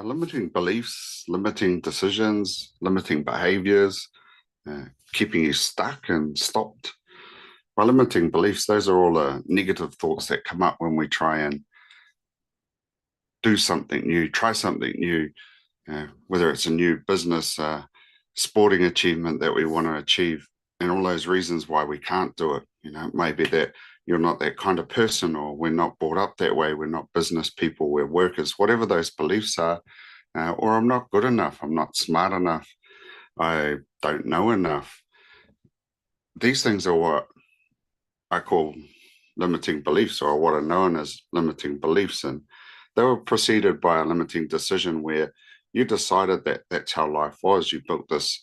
Limiting beliefs, limiting decisions, limiting behaviors, keeping you stuck and stopped. By limiting beliefs, those are all the negative thoughts that come up when we try and do something new, try something new, whether it's a new business, sporting achievement that we want to achieve, and all those reasons why we can't do it. Maybe that you're not that kind of person, or we're not brought up that way, we're not business people, we're workers, whatever those beliefs are, or I'm not good enough, I'm not smart enough, I don't know enough. These things are what I call limiting beliefs, or what are known as limiting beliefs. And they were preceded by a limiting decision where you decided that that's how life was. You built this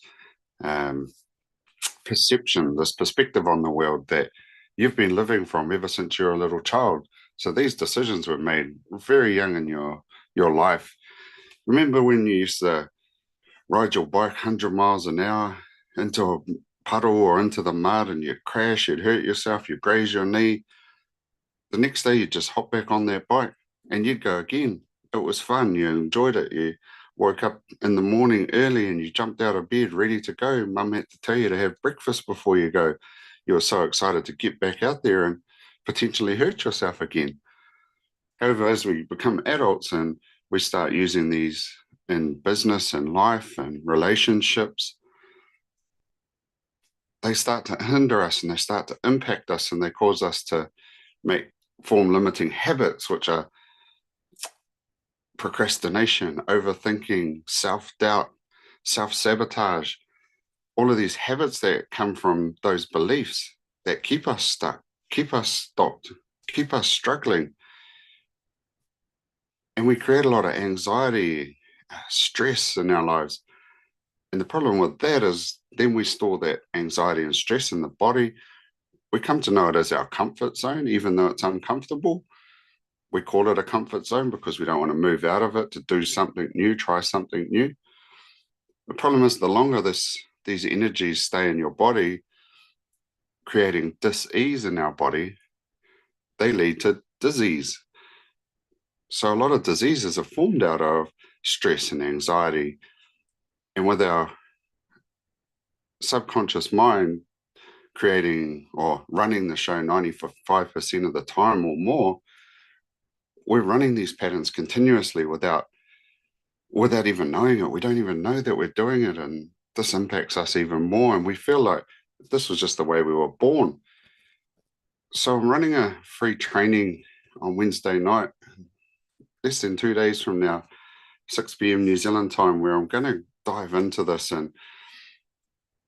perception, this perspective on the world that you've been living from ever since you're a little child. So these decisions were made very young in your life. Remember when you used to ride your bike 100 miles an hour into a puddle or into the mud, and you'd crash, you'd hurt yourself, you'd graze your knee. The next day you'd just hop back on that bike and you'd go again. It was fun, you enjoyed it. You woke up in the morning early and you jumped out of bed ready to go. Mum had to tell you to have breakfast before you go. You were so excited to get back out there and potentially hurt yourself again. However, as we become adults and we start using these in business and life and relationships, they start to hinder us and they start to impact us, and they cause us to form limiting habits, which are procrastination, overthinking, self-doubt, self-sabotage, all of these habits that come from those beliefs that keep us stuck, keep us stopped, keep us struggling. And we create a lot of anxiety, stress in our lives. And the problem with that is then we store that anxiety and stress in the body. We come to know it as our comfort zone, even though it's uncomfortable. We call it a comfort zone because we don't want to move out of it to do something new, try something new. The problem is the longer these energies stay in your body, creating dis-ease in our body, they lead to disease. So a lot of diseases are formed out of stress and anxiety. And with our subconscious mind creating or running the show 95% of the time or more, we're running these patterns continuously without even knowing it. We don't even know that we're doing it, and this impacts us even more, and we feel like this was just the way we were born. So I'm running a free training on Wednesday night, less than 2 days from now, 6 p.m. New Zealand time, where I'm going to dive into this and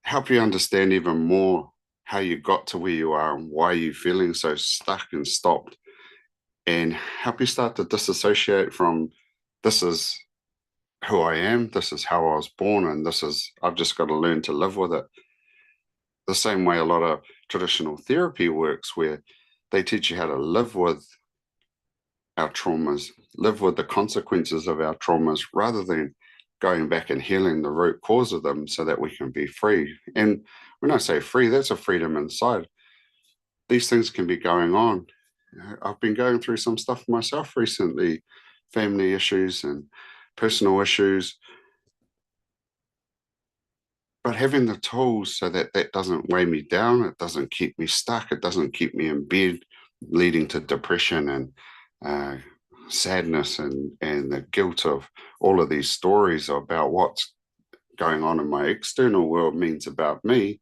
help you understand even more how you got to where you are and why you're feeling so stuck and stopped, and help you start to disassociate from this is who I am, this is how I was born, and I've just got to learn to live with it. The same way a lot of traditional therapy works, where they teach you how to live with our traumas, live with the consequences of our traumas, rather than going back and healing the root cause of them so that we can be free. And when I say free, that's a freedom inside. These things can be going on. I've been going through some stuff myself recently, family issues and personal issues, but having the tools so that that doesn't weigh me down, it doesn't keep me stuck, it doesn't keep me in bed, leading to depression and sadness and the guilt of all of these stories about what's going on in my external world means about me.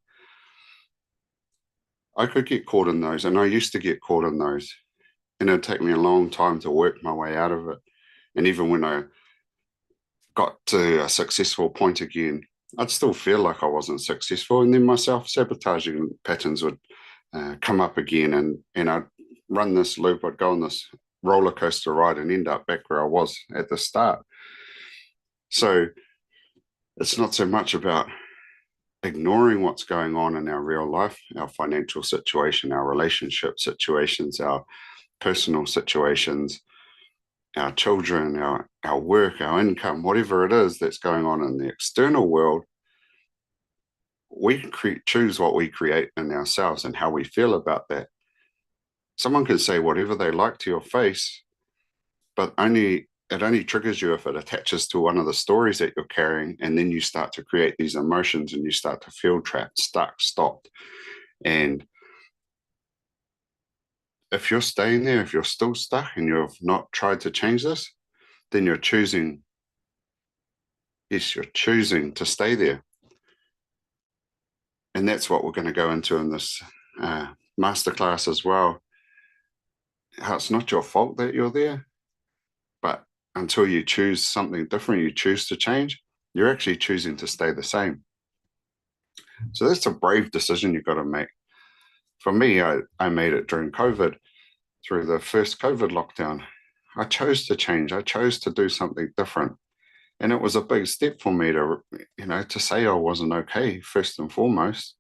I could get caught in those, and I used to get caught in those, and it'd take me a long time to work my way out of it. And even when I got to a successful point again, I'd still feel like I wasn't successful, and then my self-sabotaging patterns would come up again, and I'd run this loop. I'd go on this roller coaster ride and end up back where I was at the start. So it's not so much about ignoring what's going on in our real life, our financial situation, our relationship situations, our personal situations, our children, our work, our income, whatever it is that's going on in the external world. We choose what we create in ourselves and how we feel about that. Someone can say whatever they like to your face, but only it only triggers you if it attaches to one of the stories that you're carrying, and then you start to create these emotions and you start to feel trapped, stuck, stopped. And if you're staying there, if you're still stuck and you've not tried to change this, then you're choosing, yes, you're choosing to stay there. And that's what we're going to go into in this masterclass as well. How it's not your fault that you're there, but until you choose something different, you choose to change, you're actually choosing to stay the same. So that's a brave decision you've got to make. For me, I made it during COVID, through the first COVID lockdown. I chose to change. I chose to do something different. And it was a big step for me to, to say I wasn't okay, first and foremost,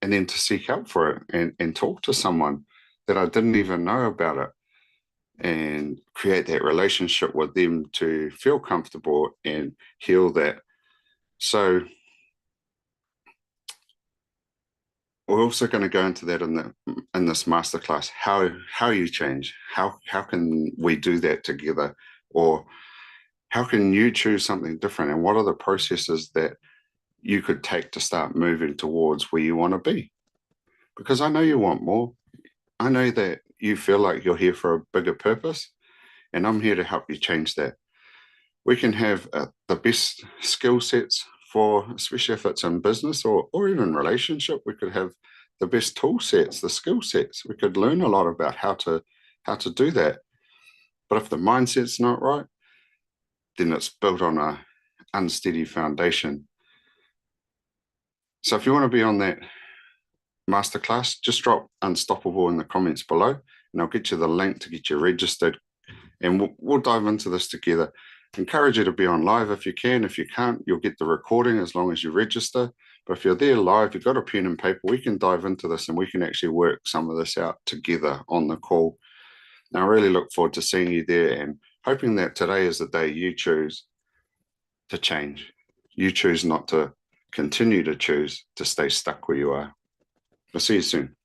and then to seek help for it and talk to someone that I didn't even know about it and create that relationship with them to feel comfortable and heal that. So we're also going to go into that in this masterclass, how you change, how can we do that together, or how can you choose something different, and what are the processes that you could take to start moving towards where you want to be? Because I know you want more. I know that you feel like you're here for a bigger purpose, and I'm here to help you change that. We can have the best skill sets for, especially if it's in business or even relationship, we could have the best tool sets, the skill sets. We could learn a lot about how to do that. But if the mindset's not right, then it's built on a unsteady foundation. So if you want to be on that masterclass, just drop Unstoppable in the comments below, and I'll get you the link to get you registered, and we'll dive into this together. Encourage you to be on live if you can. If you can't, you'll get the recording as long as you register. But if you're there live, you've got a pen and paper, we can dive into this and we can actually work some of this out together on the call. Now, I really look forward to seeing you there and hoping that today is the day you choose to change. You choose not to continue to choose to stay stuck where you are. I'll see you soon.